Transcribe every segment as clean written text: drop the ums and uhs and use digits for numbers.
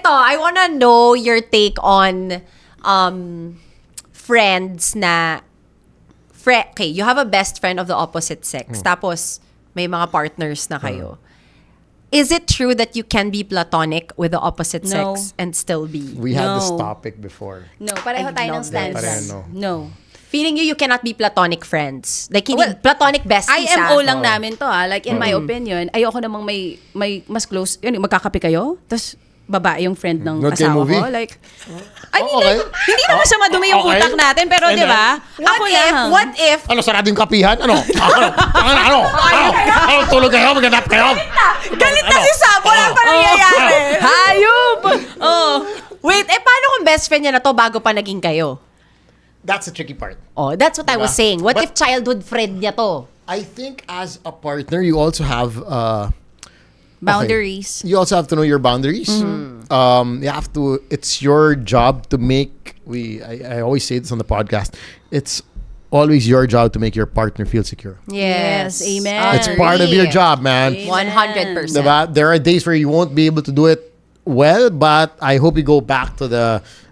Eto, I wanna know your take on friends na okay, you have a best friend of the opposite sex. Tapos may mga partners na kayo. Is it true that you can be platonic with the opposite No. sex and still be? We had this No. topic before. No, pareho I tayo ng love stance. this. Pareho, No. Feeling you cannot be platonic friends. Like, hindi platonic besties. IMO lang namin to Like, in my opinion, ayoko namang may mas close. Yun, magkakape kayo, tapos babae yung friend ng Not kayo asawa movie? ko. Like, I mean, Okay. like, hindi naman siya madumi yung Okay. utak natin, pero di ba? What if, Ano, sarado yung kapihan? Ano? Ano, tulog kayo? Maghanap kayo? galit na si Sam, wala pa nangyayari. Hayop! Oh. Wait, paano kung best friend niya na to bago pa naging kayo? That's the tricky part. Oh, that's what I was Diba? saying. What But- if childhood friend niya to? I think as a partner, you also have Boundaries. You also have to know your boundaries. You have to. It's your job to make. I always say this on the podcast. It's always your job to make your partner feel secure. Yes, amen. It's part of your job, man. 100%. Diba? There are days where you won't be able to do it well, but I hope you go back to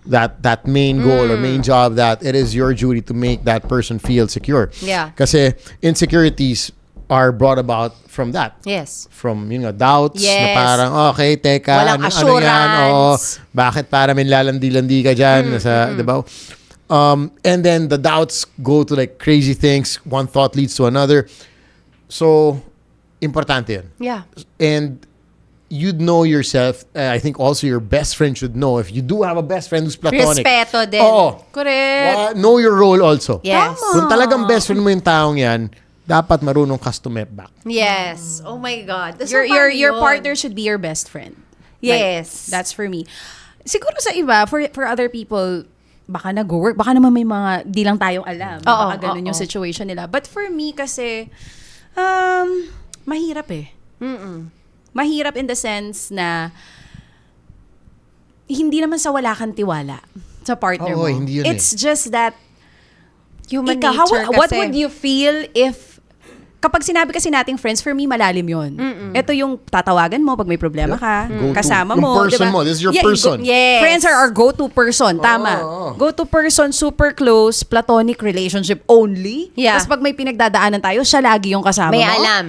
that main goal or main job, that it is your duty to make that person feel secure. Yeah. Kasi insecurities are brought about from that. Yes. From, doubts. Yes. Na parang, okay, teka, Walang ano yan? assurance. Bakit para may lalandi-landi ka dyan? Diba? And then the doubts go to like crazy things. One thought leads to another. So, importante yun. Yeah. And you'd know yourself. I think also your best friend should know. If you do have a best friend who's platonic. Respeto din. Oo. Correct. Know your role also. Yes. Kung talagang best friend mo yung taong yan, dapat marunong ka to step back. Yes. Oh my God. So, Your paano yun? partner should be your best friend. Yes. That's for me. Siguro sa iba, for other people, baka nag-work, baka naman may mga di lang tayong alam. Oo, Baka ganun yung oo. situation nila. But for me kasi, mahirap eh. Mahirap in the sense na hindi naman sa wala kang tiwala sa partner Oo, mo. hindi yun It's just that Human ikaw, nature kasi. what would you feel if kapag sinabi kasi nating friends, for me, malalim yun. Ito yung tatawagan mo pag may problema ka, Go-to. kasama Yung mo. person diba? mo. This is your person. Yes. Friends are our go-to person. Tama. Go-to person, super close, platonic relationship only. Yeah. Tapos pag may pinagdadaanan tayo, siya lagi yung kasama May mo. alam.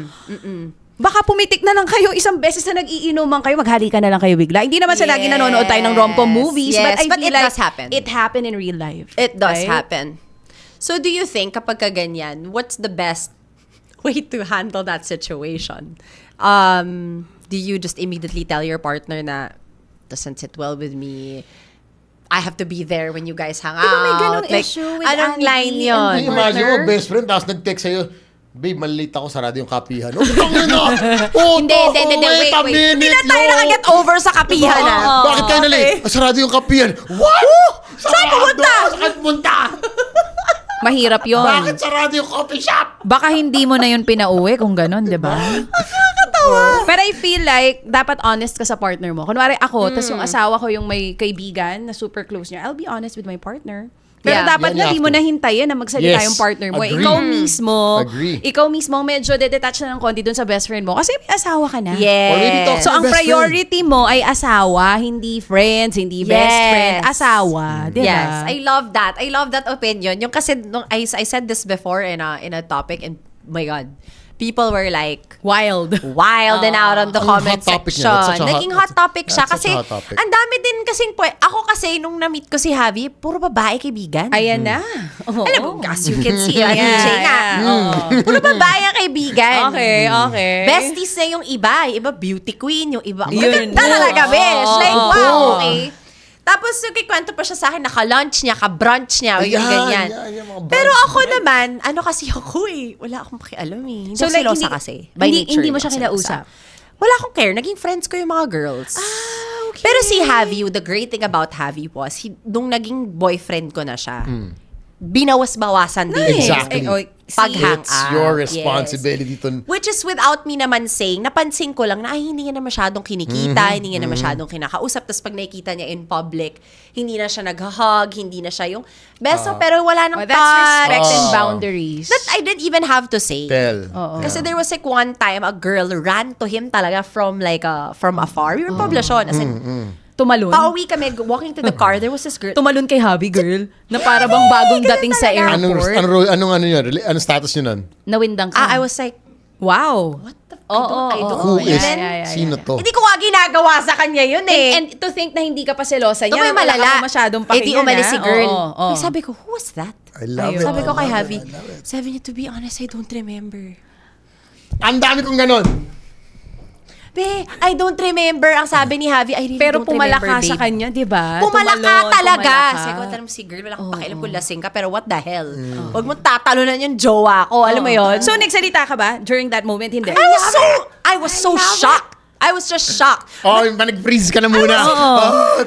Baka pumitik na lang kayo isang beses na nag-iinuman kayo, maghalikan na lang kayo bigla. Hindi naman sa lagi nanonood tayo ng rom-com movies. Yes, But I but feel it like does happen. it happened in real life. It does Right? happen. So do you think kapag ganyan, what's the best way to handle that situation? Do you just immediately tell your partner na doesn't sit well with me? I have to be there when you guys hang out. Di ba may ganong issue with anong Andy line and yun? my Imagine mo, partner? best friend, tapos nag-text sa'yo, babe, malilate ako, sarado yung kapihan. Oh, tangin na! Oh, Hindi, wait. Hindi na tayo nakaget over sa kapihan na. Bakit kayo nalate? Sarado yung kapihan. What? Saan pumunta? Saan pumunta? Mahirap yun. Bakit sarado yung coffee shop? Baka hindi mo na yun pinauwi kung gano'n, di ba? Pero I feel like, dapat honest ka sa partner mo. Kunwari ako, tas yung asawa ko yung may kaibigan na super close niya, I'll be honest with my partner. Pero Yeah. dapat Yan, na you di have mo to. na hintayin na magsalita Yes. yung partner mo. Agree. Ikaw Agree. mismo medyo detach na ng konti dun sa best friend mo. Kasi may asawa ka na. Yes. Already talk So, ang Best friend. priority mo ay asawa, hindi friends, hindi best Yes. friend, asawa. Di ba? Yes, I love that. I love that opinion. Yung kasi nung I said this before in a topic, and my God, people were like Wild. and out on the Ang comment hot topic section. niya. That's such a hot- Naging hot topic siya that's kasi such a hot topic. ang dami din kasing ako kasi nung na-meet ko si Javi, puro babae kaibigan. Ayan na. Oo. Alam mo, as you can see, Yeah, DJ nga. yeah. Puro babae ang kaibigan. Okay. Besties na yung iba. Yung iba beauty queen. Yung iba, Yun. maganda talaga, besh. Like, Oo. wow, okay. Tapos, nagkikwento pa siya sa akin, naka-lunch niya, ka-brunch niya, yung ganyan. Yan, mga Pero brunch ako naman, kasi ako wala akong pakialam eh. Hindi So, ako like, silosa hindi- kasi. By hindi- nature, hindi mo siya ako kinausap? silosa. Wala akong care. Naging friends ko yung mga girls. okay. Pero si Javi, the great thing about Javi was, nung naging boyfriend ko na siya, binawas-bawasan din. Exactly. Pag-hang It's your out. responsibility to... Which is without me naman saying, napansin ko lang na hindi niya na masyadong kinikita, hindi niya na masyadong kinakausap. Tapos pag nakikita niya in public, hindi na siya nag-hug, hindi na siya yung beso, pero wala nang Oh, that's touch. respect and boundaries. That I didn't even have to say. Tell. Kasi there was like one time, a girl ran to him talaga from afar. We were poblasyon. As in, Tumalon? Pauwi kami, walking to the car, there was this girl. Tumalon kay Javi, girl. Na para bang bagong dating sa airport. Anong yun? Anong status yun nun? Nawindang ka. I was like, wow. what the f- Oo, I don't Who know. is, Then, sino to? hindi ko nga ginagawa sa kanya yun eh. And to think na hindi ka pa selosa ito niya. may malala. Wala ka masyadong Eh di pakinggan. umalis si girl. Oo. Eh, sabi ko, who was that? I love Ayun. it. Sabi ko kay I love Javi, it, I love it. sabi niya, to be honest, I don't remember. Ang dami kong ganon. Be, I don't remember. Ang sabi ni Javi, I really Pero don't remember, pumala ka sa babe. kanya, di ba? Pumala ka Tumalon, talaga. pumala ka. Sabi ko, tanong si girl, wala kang pakialam kung lasing ka, pero what the hell? Huwag mo tatalunan yung jowa ko. Alam mo yon? So, nagsalita ka ba during that moment? Hindi. I was so shocked. I was just shocked. Oh, yung nag-freeze ka na muna.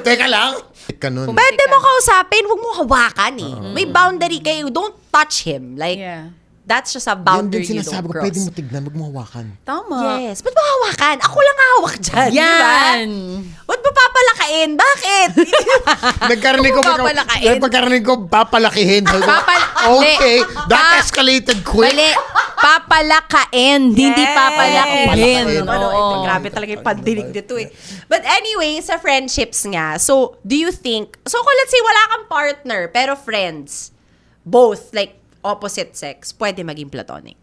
Teka lang. Ganun. Pwede mo kausapin, huwag mo hawakan eh. May boundary kayo. Don't touch him. Like, Yeah. that's just a Yan boundary din you don't sinasabi ko, cross. pwede mo tignan, wag mo hawakan. Tama. Yes. Ba't mo hawakan? Ako lang hawak dyan. Di ba? Yan. Ba't mo papalakain? Bakit? Nagkarinig ko, Papalakain. pagkarinig ko, papalakihin. Sabi ko, okay, that escalated quick. Mali. Papalakain. Hindi papalakihin. Oo. Grabe talaga yung pandinig dito eh. But anyway, sa friendships nga, so do you think, so kung let's say wala kang partner, pero friends, both, like, opposite sex, pwede maging platonic.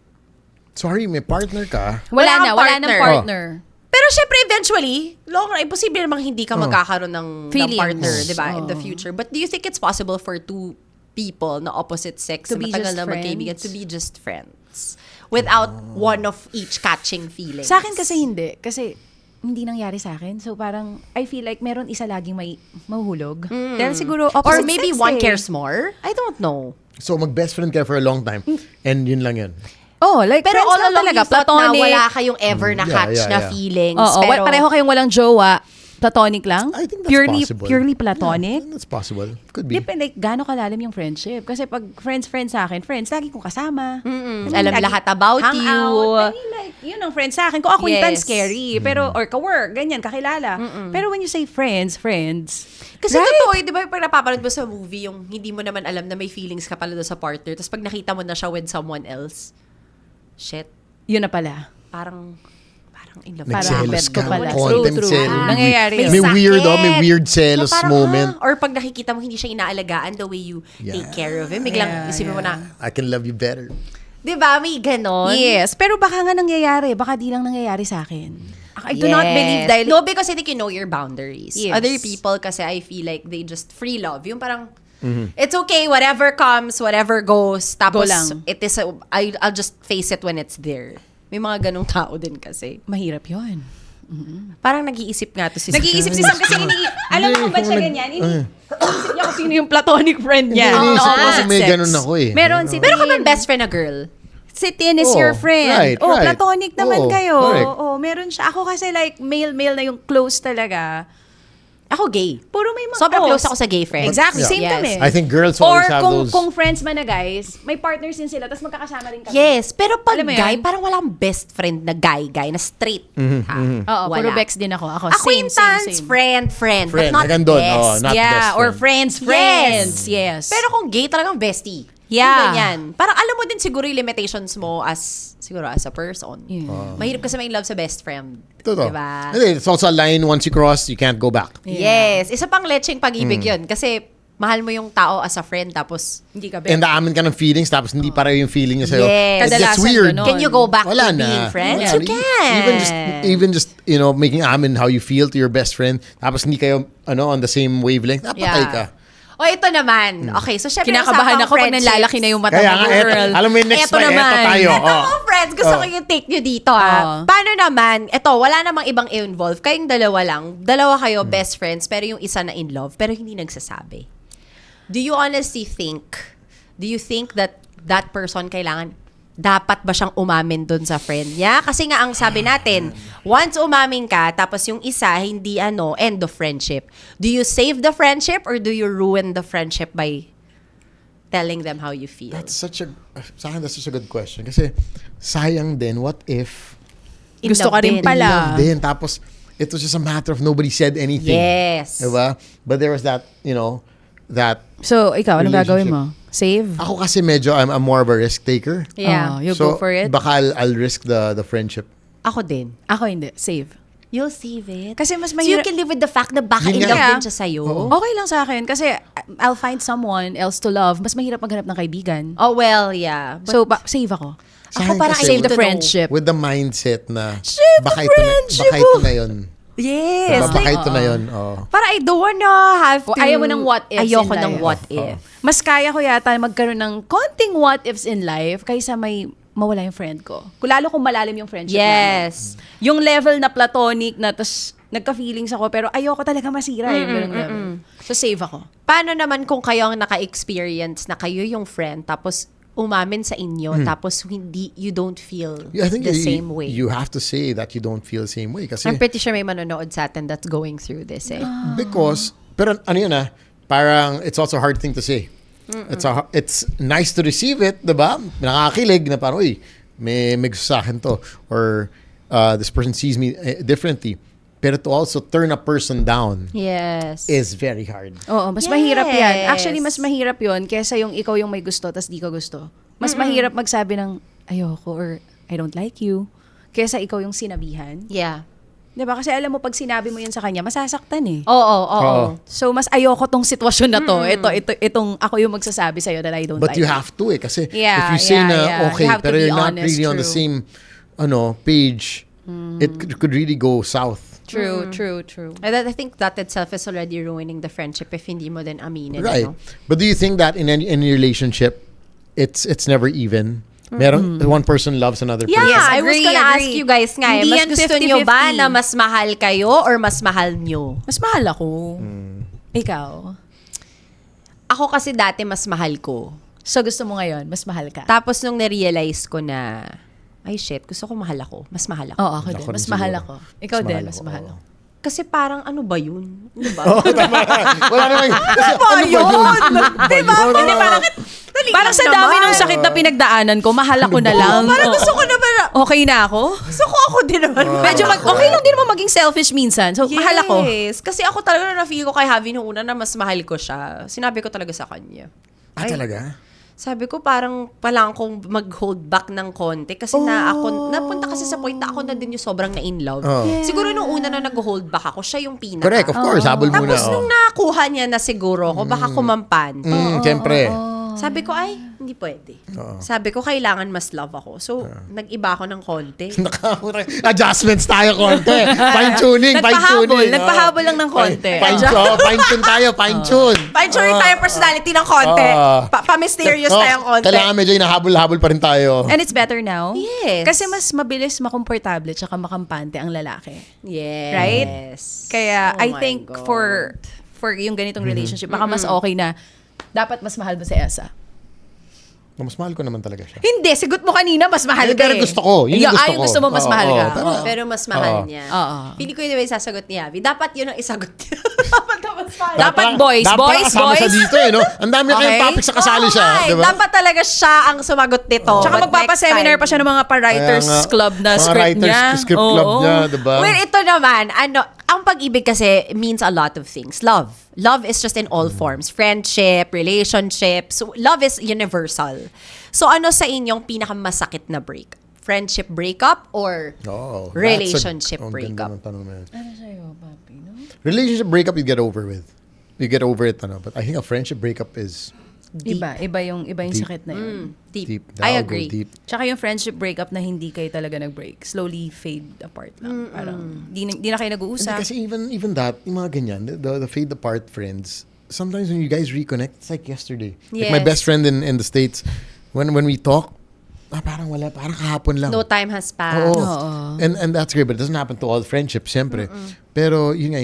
Sorry, may partner ka. Wala Wala kang nang partner. partner. Pero syempre, eventually, long run, imposible namang hindi ka magkakaroon ng Feelings. partner, di ba, in the Oo. future. But do you think it's possible for two people na opposite sex To na be matagal just na magkaibigan friends? to be just friends? Without one of each catching feelings. Sa akin kasi hindi. Kasi hindi nangyari sa akin. So parang, I feel like meron isa laging may mahuhulog. Dahil siguro Or opposite maybe sex one eh. cares more? I don't know. So, mag-best friend kayo for a long time. And yun lang yun. Oh, like Pero friends all lang along talaga. you thought na Platonic. wala kayong ever na catch Yeah, na yeah. feelings. Oo, pero pareho kayong walang jowa. Platonic lang? I think that's purely, possible. Purely platonic? Yeah, that's possible. Could be. Depende, like, gaano kalalim yung friendship. Kasi pag friends sa akin, friends, lagi kong kasama. I mean, Alam lagi lahat about hang you. out. I mean, like, yun ang friends sa akin. Kung acquaintance, Yes. scary. Pero, or ka-work, ganyan, kakilala. Pero when you say friends, Kasi right? totoo, di ba, pag napapanood mo sa movie, yung hindi mo naman alam na may feelings ka pala doon sa partner, tapos pag nakita mo na siya with someone else, shit, Yun na pala. parang in love. Nagselos ko ka. pala. Content True. selos. Nangyayari May yun. weird, sakit. may weird selos Na parang, moment. Or pag nakikita mo hindi siya inaalagaan the way you take care of him, biglang isipin mo na, I can love you better. di ba, may ganon? Yes, pero baka nga nangyayari. Baka di lang nangyayari sa akin. I do not believe dahil... No, because I think you know your boundaries. Yes. Other people kasi I feel like they just free love. Yung parang, it's okay, whatever comes, whatever goes. Tapos, Go lang. it is, I'll just face it when it's there. May mga ganong tao din kasi. Mahirap yun. Parang nag-iisip nga to si Sam. Nag-iisip si Sam kasi alam mo kung ba't siya ganyan? Iniisip niya kung sino yung platonic friend niya. Hindi, ng iniisip ko kasi opposite may sex. ganun ako eh. Meron si Pero ka Tin. bang best friend na girl? Si Tin is Oh, your friend. right, Oh, right. platonic naman Oh, kayo. correct. Oh, meron siya. Ako kasi like male-male na yung close talaga. Ako gay. Puro may mga Sobrang close ako sa gay friends. Exactly, Yeah. same Yes. kami. I think girls Or always have those. kung friends man na guys, may partners din sila, tapos magkakasama rin kami. Yes, pero pag Alam mo guy, yun? parang walang best friend na guy, na straight. Ha? Oo, Wala. puro Bex din ako. Ako, Acquaintance, same. friend, but Friend, not hanggang doon. best. Oh, not yeah, best or friend. friends. Yes. Pero kung gay, talagang bestie. Yeah. Yung ganyan. Parang alam mo din siguro yung limitations mo as a person. Yeah. Mahirap kasi may love sa best friend. Totoo. Diba? Hindi, it's also a line once you cross, you can't go back. Yes. Isa pang lecheng pag-ibig yun. Kasi mahal mo yung tao as a friend tapos hindi ka And aamin ka ng feelings, tapos hindi pareho yung feeling niya sa'yo. Yes. It gets Kadalasan weird. ganun. can you go back Wala to na. being friends? Wala. You can. Even just, making amin how you feel to your best friend, tapos hindi kayo, on the same wavelength, napatay ka. O ito naman. Okay, so syempre Kinakabahan usapang ako pag friendships. nanlalaki na yung mata Kaya mo, nga, girl. alam mo yung next Eto one, naman. eto tayo. Ito Oh. mga friends, gusto ko yung take nyo dito Paano naman, ito, wala namang ibang involved. Kayong dalawa lang. Dalawa kayo, best friends, pero yung isa na in love, pero hindi nagsasabi. Do you think that that person dapat ba siyang umamin dun sa friend niya? Kasi nga ang sabi natin, once umamin ka, tapos yung isa, hindi end of friendship. Do you save the friendship or do you ruin the friendship by telling them how you feel? Sa akin, that's such a good question. Kasi, sayang din, what if, In Gusto love ka rin din. pala. in love din, tapos, it was just a matter of nobody said anything. Yes. Diba? But there was that, that, So, ikaw, anong gagawin mo? Relationship. Save? ako kasi medyo, I'm more of a risk taker. Yeah. Oh, you So, go for it? baka I'll risk the friendship. Ako din. Ako hindi. Save. You'll save it. Kasi mas So you mahirap. can live with the fact na baka Yun in nga. love Yeah. din siya sa'yo. Okay lang sa akin kasi I'll find someone else to love. Mas mahirap maghanap ng kaibigan. Oh, well, yeah. But So, save ako. Sa ako akin parang kasi, Save I the need to know. friendship. with the mindset na Save the baka ito friendship, na yun. Yes. Diba? Baka Like, ito na yun. Oh. para I don't wanna have to... Ayaw mo ng what ifs Ayoko in ng life. what if. Mas kaya ko yata magkaroon ng konting what ifs in life kaysa may mawala yung friend ko. Lalo kung malalim yung friendship namin. Yes. Yung level na platonic na tas nagka-feelings ako pero ayoko talaga masira yung ganung level. So save ako. Paano naman kung kayo ang naka-experience na kayo yung friend tapos umamin sa inyo tapos you don't feel I think the same way? You have to say that you don't feel the same way. Kasi, I'm pretty sure may manonood sa atin that's going through this eh. because, pero ano yun parang it's also a hard thing to say. It's nice to receive it, diba? Nakakakilig na parang, uy, may gusto sa akin to. Or this person sees me differently. Pero to also turn a person down Yes. is very hard. Oo, mas Yes. mahirap yan. Actually, mas mahirap yon kesa yung ikaw yung may gusto tas di ko gusto. Mas mahirap magsabi ng ayoko or I don't like you kesa ikaw yung sinabihan. Yeah. 'Di ba? Kasi alam mo pag sinabi mo yan sa kanya, masasaktan eh. Oo. So mas ayoko tong sitwasyon na to. Itong ako yung magsasabi sa that I don't But like you have to kasi Yeah, if you say yeah, na yeah. okay, You have to pero be you're not honest, really on the true. same page, it could really go south. True. And I think that itself is already ruining the friendship if hindi mo din aminin. Right. Ano? But do you think that in any relationship, it's never even? Meron one person loves another Yeah, person. Yes, I was agree, gonna ask agree. you guys nga Hindi mas yan gusto nyo ba 50-50? na mas mahal kayo or mas mahal nyo? Mas mahal ako. Ikaw. Ako kasi dati mas mahal ko. So gusto mo ngayon, mas mahal ka? Tapos nung na-realize ko na, ay shit, gusto ko mahal ako. Mas mahal ako. Oo, ako din. Ako rin Mas mahal siguro. ako. Ikaw Mas din, mahal mas ako, mahal oo. ako. Kasi parang ano ba yun? Ano ba? Wala naman. Kasi, ba yun? Diba? Hindi, parang sa dami ng sakit na pinagdaanan ko, mahal ako na lang. Parang gusto ko naman na, Okay na ako? gusto ko ako din naman. Medyo okay lang din naman maging selfish minsan. So, mahal ako. Yes. Kasi ako talaga na-feel ko kay Javi nung una na mas mahal ko siya. Sinabi ko talaga sa kanya. Talaga? Sabi ko parang palang akong mag-hold back ng konti kasi napunta kasi sa point na ako na din yung sobrang na in love. Oh. Siguro nung una na nag-hold back ako, siya yung pinaka. Correct, of course. Habol muna. Tapos nung nakuha niya na siguro ako, baka kumampan. Siyempre. Sabi ko, ay, hindi pwede. Sabi ko, kailangan mas love ako. So, nag-iba ako ng konti. Adjustments tayo konti. Fine-tuning. Nagpahabol lang ng konti. Fine-tune tayo. Fine-tune. Fine-tune tayo personality ng konti. Pa-mysterious tayong konti. Kailangan medyo hinahabol-habol pa rin tayo. And it's better now. Yes. Kasi mas mabilis makomportable tsaka makampante ang lalaki. Yes. Right? Kaya Oh I my think God. for yung ganitong relationship, baka mas okay na dapat mas mahal mo si Esa. Mas mahal ko naman talaga siya. Hindi, sigot mo kanina, mas mahal ka Pero eh. gusto ko. Yun yung gusto ko. Gusto mo, mas Oo, mahal oo. ka. Pero mas mahal niya. Oo. Pili ko yun yung sasagot ni Abby. Dapat yun ang isagot niya. Dapat na mas mahal. Dapat boys, boys, kasama siya boys. dito no? Ang dami kayong Okay. topic sa kasali siya. Oo nga eh. Diba? Dapat talaga siya ang sumagot nito. Tsaka But magpapa-seminar next pa siya ng mga pa-writers Kaya nga, club na mga script writers niya. script club Oo. niya, diba? Well, ito naman, ang pag-ibig kasi means a lot of things. Love. Love is just in all forms. Friendship, relationships. Love is universal. So ano sa inyong pinakamasakit na break? Friendship breakup or Oh, relationship ang breakup? ganda ng tanong na yun. Ano sa'yo, papi, no? Relationship breakup, you get over with. You get over it, but I think a friendship breakup is Iba yung Deep. sakit na yun. Deep. deep. I That'll agree. Go deep. Tsaka yung friendship breakup na hindi kayo talaga nag-break. Slowly fade apart lang. Parang, di na kayo Hindi, nag-uusap. kasi even that, yung mga ganyan, the fade apart friends, sometimes when you guys reconnect, it's like yesterday. Like my Yes. best friend in the States, when we talk, parang wala, parang kahapon lang. No time has passed. Oo. And that's great, but it doesn't happen to all friendships, siyempre. Pero yun nga,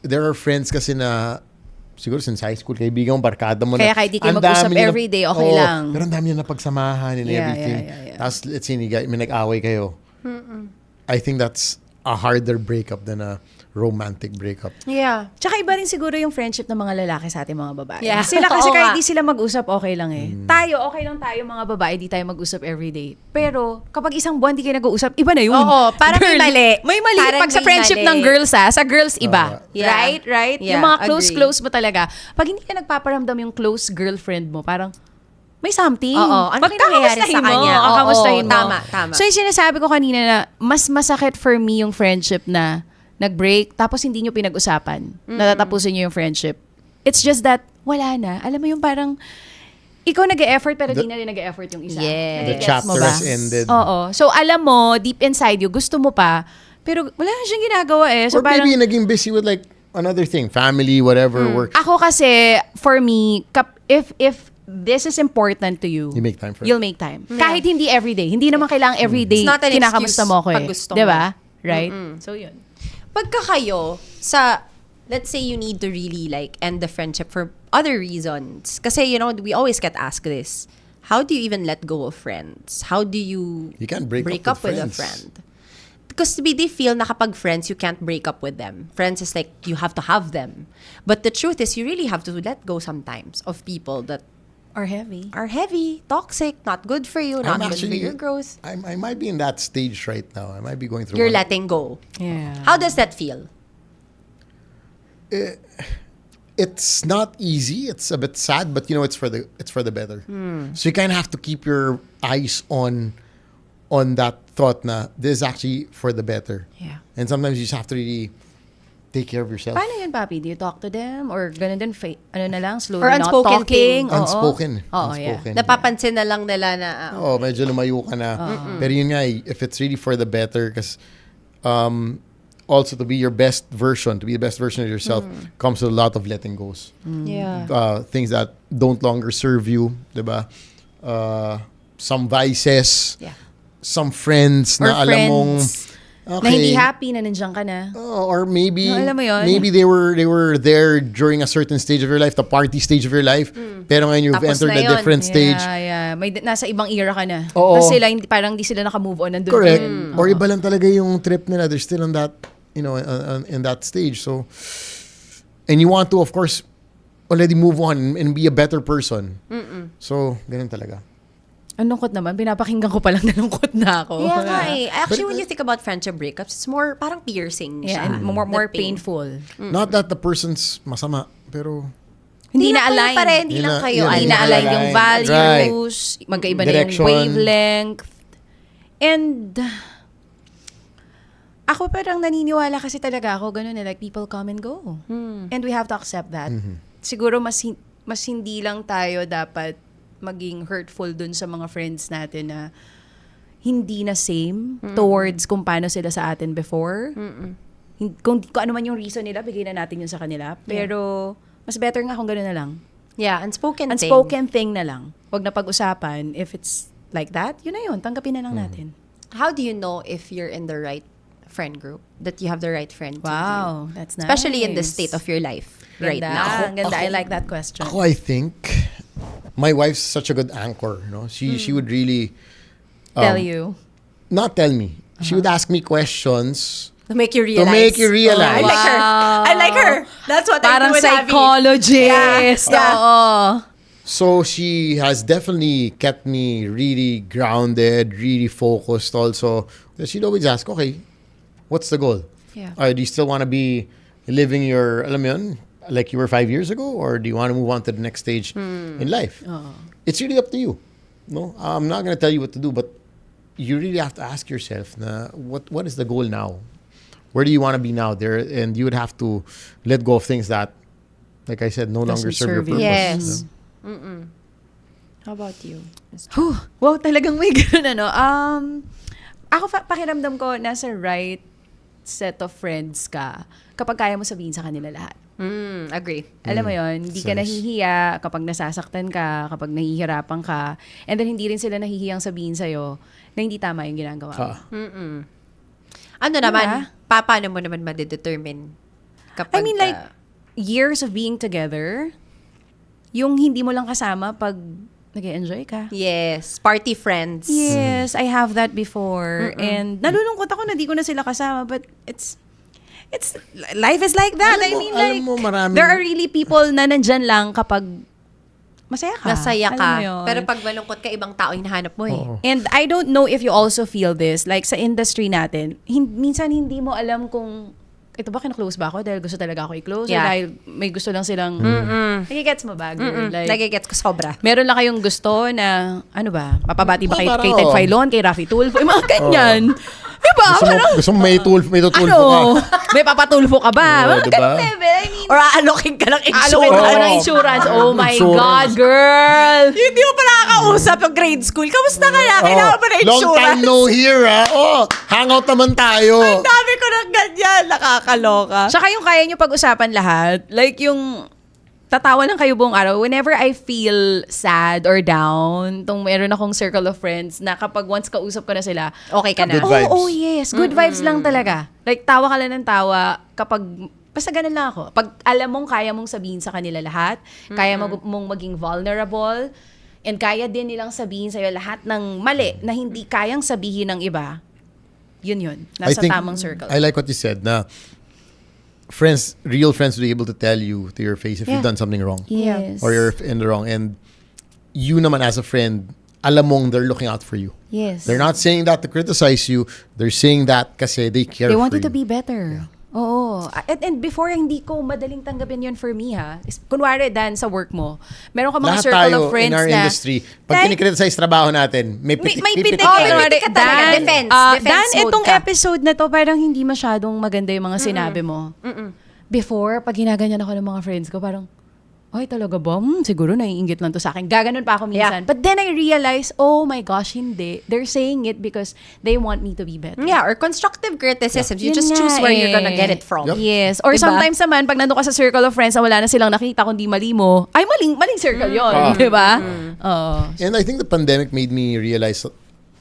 there are friends kasi na siguro since high school, kaibigan mo, barkada mo Kaya na. kahit di kayo ang mag-usap dami niyo everyday, okay Oo, lang. Pero ang dami niyo na pagsamahan and Yeah, everything. yeah. Tapos let's say, may nag-away kayo. I think that's a harder breakup than a romantic breakup. Yeah. Tsaka iba rin siguro yung friendship ng mga lalaki sa ating mga babae. Yeah. Sila kasi Oo kahit nga. di sila mag-usap, okay lang eh. Tayo, okay lang tayo mga babae, di tayo mag-usap everyday. Pero kapag isang buwan di kayo nag-uusap, iba na yun. Oo, parang may mali. May mali. Parang Pag sa may friendship mali. ng girls sa girls iba. Yeah. Right? Yeah, Yung mga agree. close mo talaga. Pag hindi ka nagpaparamdam yung close girlfriend mo, parang, may something. Oo. Ano nangyayari sa Pagkakamustahin mo, kanya? Oo, kakamustahin mo. tama. So, yung sinasabi ko kanina na mas masakit for me yung friendship na nag-break, tapos hindi nyo pinag-usapan. Natatapusin nyo yung friendship. It's just that, wala na. Alam mo yung parang, ikaw nag-e-effort pero di na rin nag-e-effort yung isa. Yes. The Nagigets chapter mo ba? has ended. Oo. So, alam mo, deep inside you, gusto mo pa, pero wala na siyang ginagawa eh. So, Or maybe naging busy with like another thing, family, whatever, work. ako kasi, for me, if this is important to you, You make time for it. you'll make time. Kahit hindi everyday. Hindi naman kailangan everyday It's not an kinakamusta excuse mo ko eh. pag gusto mo. Diba? Right? So, yun. Pagka kayo, let's say you need to really like end the friendship for other reasons. Kasi, you know, we always get asked this. How do you even let go of friends? How do you You can't break up up with a with friend? Because they feel na kapag friends, you can't break up with them. Friends is like, you have to have them. But the truth is, you really have to let go sometimes of people that Or heavy. are heavy, toxic, not good for you, not good for your growth. I might be in that stage right now. I might be going through. You're one. letting go. Yeah. How does that feel? It's not easy. It's a bit sad, but you know, it's for the better. So you kind of have to keep your eyes on that thought na this is actually for the better. Yeah. And sometimes you just have to really take care of yourself. Paano yun, Papi? Do you talk to them? Or ganun din, ano na lang, slowly Or not unspoken talking? thing. Oo. Unspoken. Oo, Unspoken. Napapansin na lang nila na, Oh, medyo lumayo ka na. Pero yun nga, if it's really for the better, because also to be the best version of yourself comes with a lot of letting goes. yeah. Things that don't longer serve you, diba? Some vices, Yeah. some friends Or na alam mong friends na okay. hindi happy na nandiyan ka na. Or maybe No, alam mo yun? maybe they were there during a certain stage of your life, the party stage of your life. Pero ngayon you've Tapos entered na a yun. different stage. Yeah. Nasa ibang era ka na. Oo. Tapos sila, parang hindi sila nakamove on. Nandun Correct. din. Or iba lang talaga yung trip nila. They're still on that, you know, in that stage. So, and you want to, of course, already move on and be a better person. So, ganun talaga. Ang lungkot naman. Pinapakinggan ko palang nalungkot na ako. Yeah nga eh. Actually, when you think about friendship breakups, it's more parang piercing Yeah, siya. and more The pain. painful. Not that the person's masama, pero Hindi na kayo align. pare, hindi lang kayo Hindi na align yung values. Magkaiba na yung Direction. wavelength. And ako parang naniniwala kasi talaga ako, ganun like people come and go. And we have to accept that. Siguro mas hindi lang tayo dapat maging hurtful dun sa mga friends natin na hindi na same towards kung paano sila sa atin before. Kung ano man yung reason nila, bigay na natin yun sa kanila. Pero mas better nga kung gano'n na lang. Yeah, unspoken thing. Unspoken thing na lang. Huwag na pag-usapan. If it's like that, yun na yun. Tanggapin na lang natin. How do you know if you're in the right friend group? That you have the right friend to Wow, you? that's nice. Especially in the state of your life right Ganda. now. Ang ganda. I like that question. ako, I think my wife's such a good anchor. You know, she would really Tell you. not tell me. She would ask me questions. To make you realize. To make you realize. I like her. I like her. That's what I Parang do with Abby. psychologist. Yeah. Oo. So she has definitely kept me really grounded, really focused also. She'd always ask, okay, what's the goal? Yeah. Do you still want to be living your, alam mo yun, like you were 5 years ago? Or do you want to move on to the next stage in life? It's really up to you. No, I'm not going to tell you what to do, but you really have to ask yourself, na, what is the goal now? Where do you want to be now? There, and you would have to let go of things that, like I said, no longer Doesn't serve your serve you. purpose. Yes. How about you? Wow, talagang may gano'n ano. Ako pakiramdam ko nasa right set of friends ka kapag kaya mo sabihin sa kanila lahat. Agree. Alam mo yon, hindi ka Nice. nahihiya kapag nasasaktan ka, kapag nahihirapan ka, and then hindi rin sila nahihiyang sabihin sa'yo na hindi tama yung ginagawa mo. Ano Diba? naman, paano mo naman madedetermine kapag... I mean like, years of being together, yung hindi mo lang kasama pag nag-enjoy ka. yes, party friends. Yes, I have that before. And nalulungkot ako na di ko na sila kasama, but it's life is like that. Alam I mo- mean alam like, mo, maraming- there are really people na nandyan lang kapag masaya ka. Masaya Alam ka. mo yun? Pero pag malungkot ka, ibang tao hinahanap mo eh. Oo. And I don't know if you also feel this, like sa industry natin, minsan hindi mo alam kung ito ba kina-close ba ako dahil gusto talaga ako i-close? Yeah. O dahil may gusto lang silang, nagigets mo ba? Girl? Like, Nagigets ko sobra. meron lang kayong gusto na, ano ba, papabati ba kay, parang, kay Ted Filon, kay Rafi Tulfo, yung mga ganyan. Diba? Gusto mo may tulfo ka. Ano? May papatulfo ka ba? Oo, Mga diba? ganun level. I mean, Or aalokin ka ng alokin insurance. ako ng insurance. Oh my Insurance. God, girl! Hindi mo pa nakakausap yung grade school. Kamusta ka na? Kailangan pa na Long insurance. time no hear, hangout naman tayo. Ang dami ko ng ganyan. Nakakaloka. Tsaka yung kaya nyo pag-usapan lahat, like yung tatawa lang kayo buong araw. Whenever I feel sad or down, meron akong circle of friends na kapag once kausap ko na sila, Okay ka na. Good vibes. Oh, yes. Good vibes lang talaga. Like, tawa ka lang ng tawa kapag, basta ganun lang ako. Pag alam mong kaya mong sabihin sa kanila lahat, kaya mong maging vulnerable, and kaya din nilang sabihin sa'yo lahat ng mali na hindi kayang sabihin ng iba, yun. Nasa tamang circle. I like what you said na real friends will be able to tell you to your face if you've done something wrong. Yes. Or you're in the wrong. And you naman as a friend, alam mong they're looking out for you. Yes. They're not saying that to criticize you. They're saying that kasi they care They for want you you. to be better. Oo. And before, hindi ko madaling tanggapin yun for me, ha. Kunwari, Dan, sa work mo, meron ka mga Lahat circle tayo of friends in our na... industry, pag Dahil- kinikriticize trabaho natin, may pitik. May pitik. Oh, eh. may pitik ka talaga. Dan, Defense Dan, mode itong ka. episode na to, parang hindi masyadong maganda yung mga sinabi mo. Before, pag ginaganyan ako ng mga friends ko, parang, ay, talaga ba? Siguro naiingit lang to sa akin. Gaganon pa ako minsan. Yeah. But then I realized, oh my gosh, hindi. They're saying it because they want me to be better. Yeah, or constructive criticism. You Yun just nga choose where you're gonna eh. get it from. Yep. Yes. Or Diba? sometimes naman, pag nandun ka sa circle of friends na wala na silang nakita kundi mali mo, ay maling circle yun. Di ba? Oo. And I think the pandemic made me realize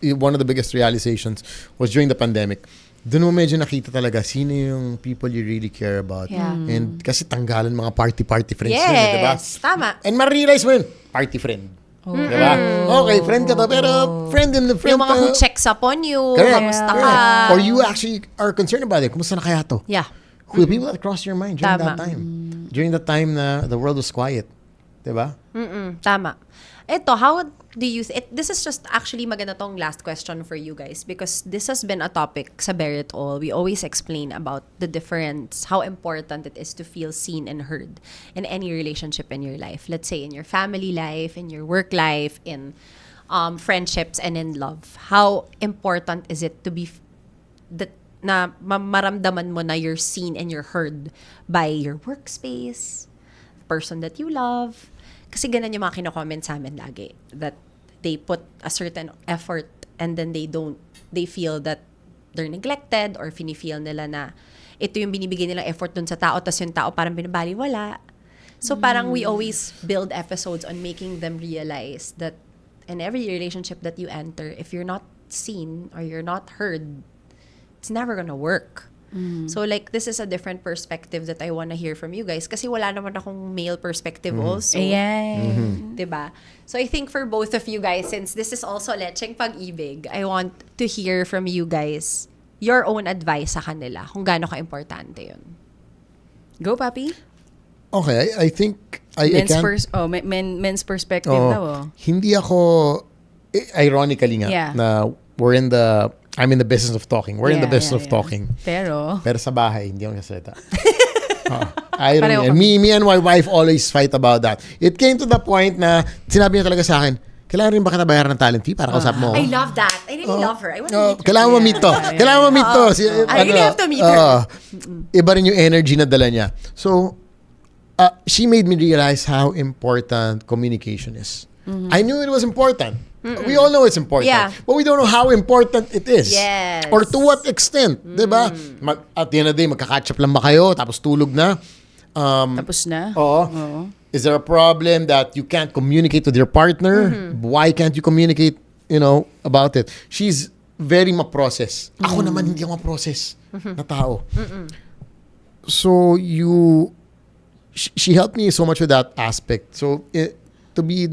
one of the biggest realizations was during the pandemic. Doon mo medyo nakita talaga sino yung people you really care about. Yeah. And kasi tanggalan mga party friends yun, di ba? Yes, tama. And ma-realize mo yun, party friend. Di ba? Okay, friend ka to, pero friend in the friend. Yung mga who checks upon you, Correct. kamusta ka. Correct. Or you actually are concerned about it. Kumusta na kaya to? Yeah. Who the people that crossed your mind during Tama. that time? During that time na the world was quiet. Di ba? Tama. Ito, how do you... this is just actually maganda tong last question for you guys because this has been a topic sa Bear It All. We always explain about the difference, how important it is to feel seen and heard in any relationship in your life. Let's say in your family life, in your work life, in friendships, and in love. How important is it to be... na maramdaman mo na you're seen and you're heard by your workspace, the person that you love. Kasi ganun yung mga kino-comment sa amin lagi. That they put a certain effort and then they feel that they're neglected or feel nila na ito yung binibigay nilang effort dun sa tao tas yung tao parang binabaliwala. So parang we always build episodes on making them realize that in every relationship that you enter, if you're not seen or you're not heard, it's never gonna work. So like this is a different perspective that I wanna hear from you guys kasi wala naman akong male perspective also. Ayan. Diba? So I think for both of you guys, since this is also Lecheng Pag-ibig, I want to hear from you guys your own advice sa kanila kung gaano ka-importante yun. Go, Papi. Okay, I think I can't... Men's perspective daw. Oh. Hindi ako... Ironically nga, Yeah. na I'm in the business of talking. We're in the business of talking. Pero Sa bahay, hindi ako nasalita. Pareho And me and my wife always fight about that. It came to the point na sinabi niya talaga sa akin, kailangan rin ba kita bayaran ng talent fee para kausap mo? I love that. I really love her. I want to meet her. Kailangan mo meet to. Kailangan mo meet to. I really have to meet her. Iba rin yung energy na dala niya. So, she made me realize how important communication is. I knew it was important. We all know it's important. Yeah. But we don't know how important it is. Yes. Or to what extent. Diba? At the end of the day, magka-catch up lang ba kayo? Tapos tulog na. tapos na. Oo. Is there a problem that you can't communicate with your partner? Why can't you communicate, about it? She's very ma-process. Ako naman hindi ako ma-process na tao. So she helped me so much with that aspect. So to be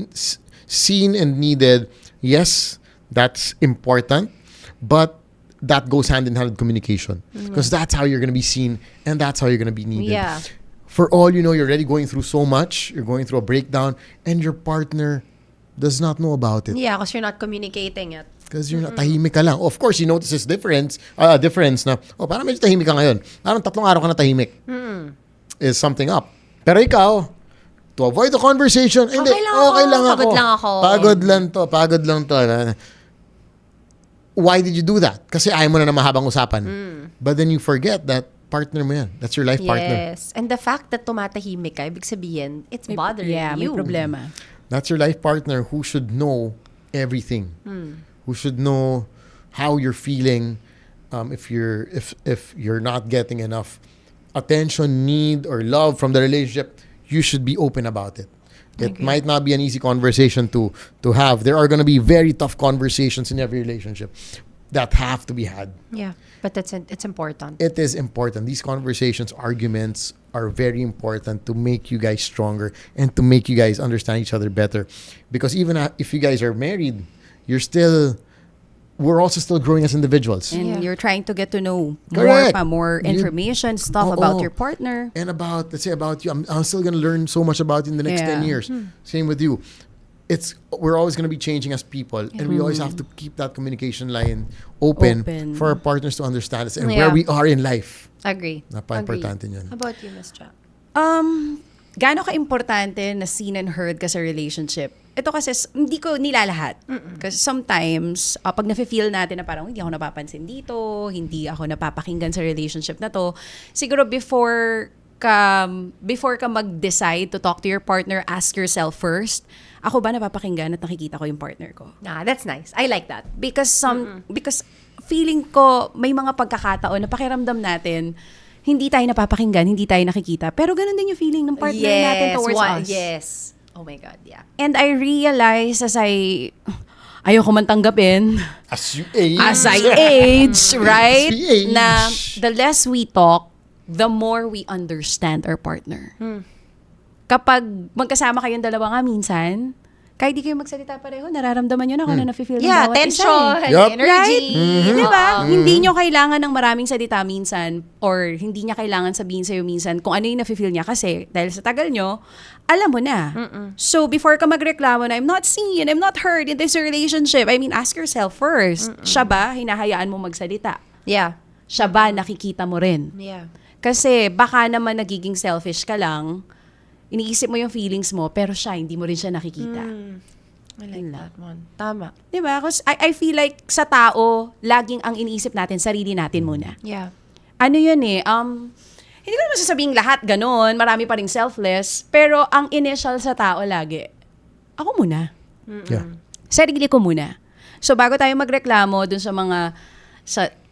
seen and needed, yes, that's important, but that goes hand in hand with communication because that's how you're going to be seen and that's how you're going to be needed. Yeah. For all you know, you're already going through so much, you're going through a breakdown, and your partner does not know about it. Yeah, because you're not communicating it. Because you're not tahimik ka lang. Of course, you notice this difference na, parang medyo tahimik ka ngayon. Parang 3 araw ka na tahimik. Is something up. Pero ikaw, to avoid the conversation, hindi, okay lang ako. Pagod lang ako. Pagod lang to. Why did you do that? Kasi ayaw mo na mahabang usapan. But then you forget that partner mo yan. That's your life partner. Yes. And the fact that tumatahimik ka, ibig sabihin, it's bothering May you. problema. That's your life partner who should know everything. Who should know how you're feeling. If you're not getting enough attention, need, or love from the relationship, you should be open about it. It might not be an easy conversation to have. There are going to be very tough conversations in every relationship that have to be had. Yeah. But it's important. It is important. These conversations, arguments are very important to make you guys stronger and to make you guys understand each other better. Because even if you guys are married, we're also still growing as individuals. And you're trying to get to know Correct. more information, stuff about your partner. And let's say about you. I'm still going to learn so much about you in the next 10 years. Same with you. We're always going to be changing as people, and we always have to keep that communication line open. For our partners to understand us and where we are in life. Agree. Napaka-importante yun. How about you, Miss Cha? Gaano ka-importante na seen and heard ka sa relationship? Ito kasi, hindi ko nilalahat. Kasi sometimes, pag nafe-feel natin na parang hindi ako napapansin dito, hindi ako napapakinggan sa relationship na to, siguro before ka mag-decide to talk to your partner, ask yourself first, ako ba napapakinggan at nakikita ko yung partner ko? That's nice. I like that. Because feeling ko may mga pagkakataon na pakiramdam natin hindi tayo napapakinggan, hindi tayo nakikita. Pero ganun din yung feeling ng partner natin towards us. Yes. Oh my God, yeah. And I realize ayoko man tanggapin As you age. as I age, right? As we age. Na the less we talk, the more we understand our partner. Kapag magkasama kayong dalawa nga minsan, kahit di kayo magsalita pareho, nararamdaman nyo na kung ano nafe-feel ng bawat tension, isa. Yup. energy. Di ba? Hindi nyo kailangan ng maraming salita minsan or hindi niya kailangan sabihin sa'yo minsan kung ano yung nafe-feel niya kasi dahil sa tagal nyo, alam mo na. So, before ka magreklamo na, I'm not seen, I'm not heard in this relationship, I mean, ask yourself first, siya ba hinahayaan mo magsalita? Yeah. Siya ba nakikita mo rin? Yeah. Kasi baka naman nagiging selfish ka lang, iniisip mo yung feelings mo, pero siya, hindi mo rin siya nakikita. I like that one. Tama. Diba? Because I feel like sa tao, laging ang iniisip natin, sarili natin muna. Yeah. Ano yun hindi ko naman sasabing lahat ganun, marami pa ring selfless, pero ang initial sa tao lagi, ako muna. Yeah. Sarili ko muna. So bago tayo magreklamo dun sa mga,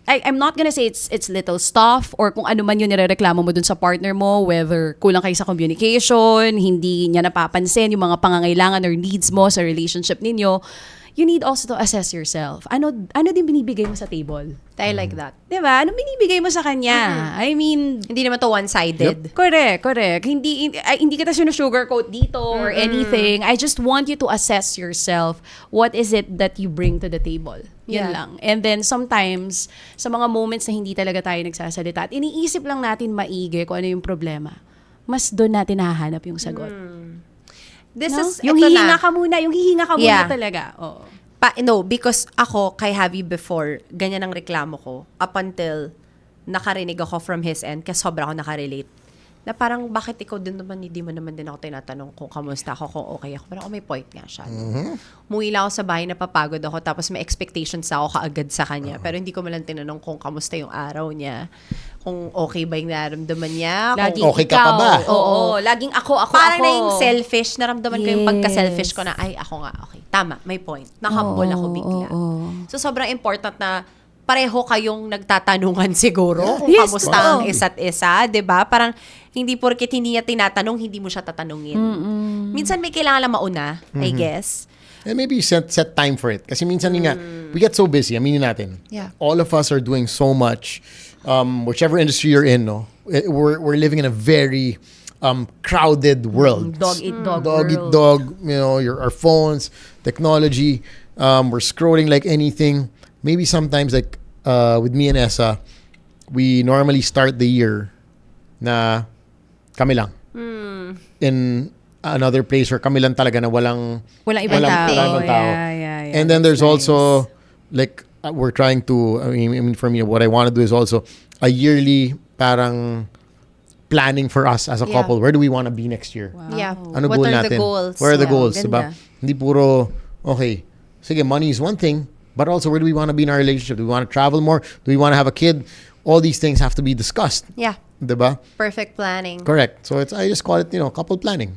I'm not gonna say it's little stuff or kung ano man yung nirereklamo mo dun sa partner mo, whether kulang kayo sa communication, hindi niya napapansin yung mga pangangailangan or needs mo sa relationship ninyo, you need also to assess yourself. Ano din binibigay mo sa table? I like that. Diba? Ano binibigay mo sa kanya? I mean, Hindi naman to one-sided. correct. Hindi kita sinusugarcoat dito or anything. I just want you to assess yourself. What is it that you bring to the table? Yun Yeah. lang. And then sometimes, sa mga moments na hindi talaga tayo nagsasalita at iniisip lang natin maigi kung ano yung problema, mas doon natin nahahanap yung sagot. This No? is, Yung ito hihinga na. ka muna Yeah. talaga. Oo. No, because ako, kay Javi before, ganyan ang reklamo ko. Up until nakarinig ako from his end, kasi sobra ako nakarelate. Na parang, bakit ikaw din naman, hindi mo naman din ako tinatanong kung kamusta ako, kung okay ako. Parang, may point nga siya. Umuwi lang ako sa bahay, napapagod ako, tapos may expectations ako kaagad sa kanya. Pero hindi ko man lang tinanong kung kamusta yung araw niya. Kung okay ba yung naramdaman niya. Laging Okay ka pa ba? Oo. Laging ako. Parang na yung selfish, naramdaman ko yung pagka-selfish ko na, ay, ako nga, okay. Tama, may point. Nakambol ako bigla. So, sobrang important na pareho kayong nagtatanungan siguro kung Yes, kamusta ang isa't isa, 'di ba? Parang hindi porket hindi niya tinatanong, hindi mo siya tatanungin. Minsan may kailangan lang mauna, I guess. And maybe set time for it. Kasi minsan nga, we get so busy, aminin natin. Yeah. All of us are doing so much. Whichever industry you're in, no? We're living in a very crowded world. Dog eat dog Dog eat world. dog, our phones, technology. We're scrolling like anything. Maybe sometimes like with me and Essa, we normally start the year na kami lang. In another place where kami lang talaga na walang Walang ibang tao. ibang tao. Yeah. And then there's That's nice. also like we're trying to, I mean for me, what I want to do is also a yearly parang planning for us as a Yeah. couple. Where do we want to be next year? Yeah. Ano What goal are natin? the goals? Where are the Yeah, goals, ganda. diba? Hindi puro, okay, sige, money is one thing, but also where do we want to be in our relationship? Do we want to travel more? Do we want to have a kid? All these things have to be discussed. Yeah. Diba? Perfect planning. Correct. So I just call it, couple planning.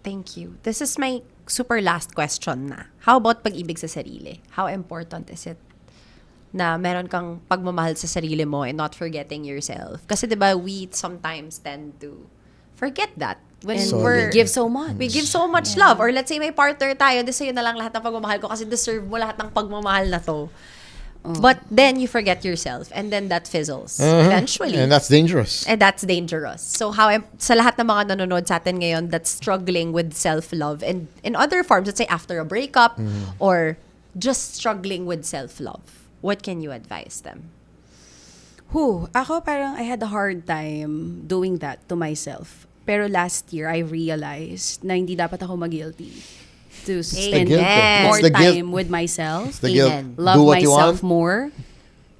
Thank you. This is my super last question na. How about pag-ibig sa sarili? How important is it na meron kang pagmamahal sa sarili mo and not forgetting yourself? Kasi 'di ba, we sometimes tend to forget that when And we're we give so much. we give so much love. Or let's say may partner tayo, di sa'yo na lang lahat ng pagmamahal ko kasi deserve mo lahat ng pagmamahal na to. But then you forget yourself and then that fizzles eventually. And that's dangerous. And that's dangerous. So sa lahat ng mga nanonood sa atin ngayon that's struggling with self-love and in other forms, let's say after a breakup or just struggling with self-love, what can you advise them? Ako parang I had a hard time doing that to myself. Pero last year, I realized na hindi dapat ako mag-guilty to spend guilt. more It's the guilt. time with myself, The guilt. Amen. love Do what you myself want. more,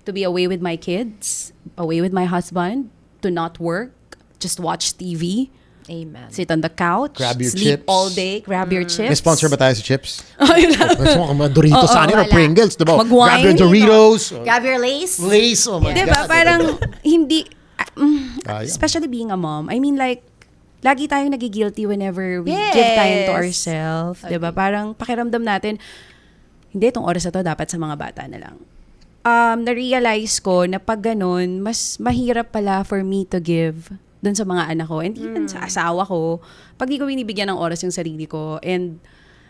to be away with my kids, away with my husband, to not work, just watch TV, Amen. sit on the couch, Grab your sleep chips. all day, grab your chips. May sponsor ba tayo sa chips? Ayun lang. Gusto mo mga Doritos Oo, sana, wala. Pringles, diba? Mag-wine. Grab your Doritos. Grab your lace. Lace, oh my Diba? God. Parang hindi, Kaya. especially being a mom, I mean like, lagi tayong nagigilty whenever we Yes. give time to ourselves. Diba? Parang pakiramdam natin, hindi, itong oras na to dapat sa mga bata na lang. Na-realize ko na pag ganun, mas mahirap pala for me to give dun sa mga anak ko. And even sa asawa ko, pag di ko binibigyan ng oras yung sarili ko. And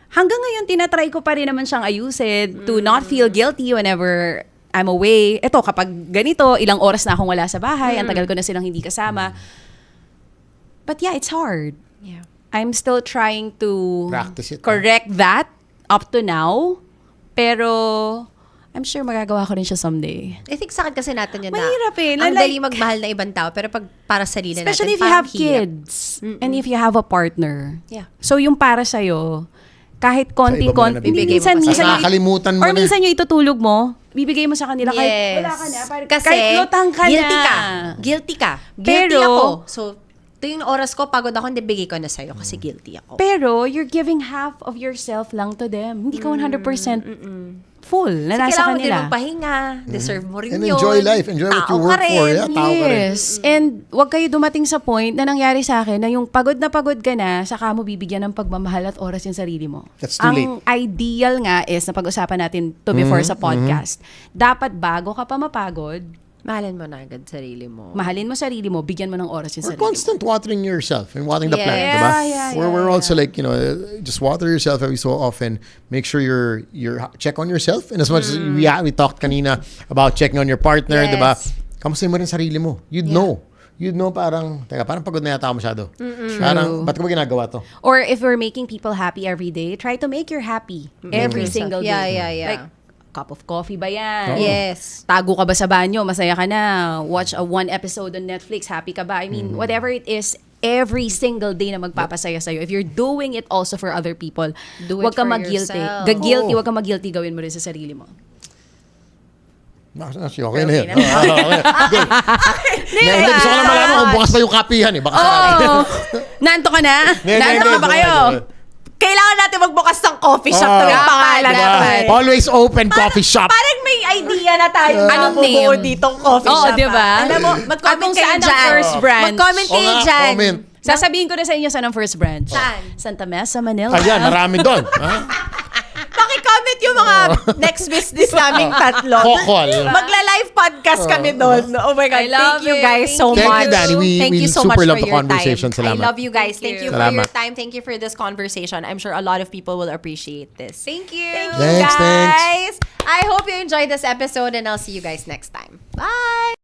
hanggang ngayon, tinatry ko pa rin naman siyang ayusin to not feel guilty whenever I'm away. Eto, kapag ganito, ilang oras na akong wala sa bahay, ang tagal ko na silang hindi kasama. But yeah, it's hard. Yeah. I'm still trying to Practice it. correct that up to now. Pero I'm sure magagawa ko rin siya someday. I think sa akin kasi natin yun Mahirap na. eh. Ang Like- dali magmahal na ibang tao pero pag para sa sarili Especially natin, if you parang have hirap. kids and if you have a partner. Yeah. So yung para sa'yo, kahit konting-konti, Bibigay mo pa sa- minsan, Nakakalimutan mo or na. minsan yung itutulog mo, bibigay mo sa kanila kahit Yes. wala ka na. Kasi Kahit lutang ka guilty na. ka. Guilty ka. Guilty Pero- ako. So, ito yung oras ko, pagod ako, hindi bigay ko na sa'yo kasi guilty ako. Pero you're giving half of yourself lang to them. Hindi ka 100% full na nasa Kailangan mo din kanila. magpahinga. Deserve mo rin And yun. enjoy life. Enjoy what you Tao ka work for. rin. Yeah, tao ka rin. Yes. And wag kayo dumating sa point na nangyari sa akin na yung pagod ka na, saka mo bibigyan ng pagmamahal at oras yung sarili mo. That's too Ang ideal nga is, na pag-usapan natin to before sa podcast, dapat bago ka pa mapagod, Mahalin mo na agad sarili mo. mahalin mo sarili mo, bigyan mo ng oras yung Or sarili mo. constant watering yourself and watering the Yeah. plant, diba? Yeah, We're also like, just water yourself every so often. Make sure you're check on yourself. And as much as we talked kanina about checking on your partner, Yes. diba? Kamusta mo rin sarili mo? You'd know. You'd know parang pagod na yata ako masyado. Parang, ba't ko ba ginagawa to? Or if we're making people happy every day, try to make you happy every single day. Yeah. Like, cup of coffee ba yan? Yes. Tago ka ba sa banyo? Masaya ka na? Watch one episode on Netflix? Happy ka ba? I mean, whatever it is, every single day na magpapasaya sa'yo. If you're doing it also for other people, Do it wag ka for mag-guilty. yourself. Guilty, Oo. wag ka mag-guilty, gawin mo rin sa sarili mo. Actually, okay na yun. Okay na. Hindi, gusto ko lang malaman kung bukas pa yung kapihan eh. Baka Oh! Nanto ka na? Nanto ka ba kayo? Kailangan natin magbukas ng coffee shop Oh. to yung pangalan Dapat. natin. Always open coffee shop. Parang may idea na tayo Anong mabubuo name? ditong coffee Oo, shop. diba? Alam mo, At mag-comment kung kayo saan ang dyan. first branch. Mag-comment Oo kayo nga, dyan. comment. Sasabihin ko na sa inyo saan ang first branch. Saan? Santa Mesa, Manila. Ayan, marami doon. Ha? Paki-comment yung mga next business naming tatlo. Kokol. Magla-live podcast kami doon. Oh my God. I love Thank you it. guys so Thank you, much. Danny. Thank We you so super much love for the your conversation. time. Salamat. I love you guys. Thank you for your Salamat. time. Thank you for this conversation. I'm sure a lot of people will appreciate this. Thank you. Thank you Thanks, guys. I hope you enjoyed this episode and I'll see you guys next time. Bye.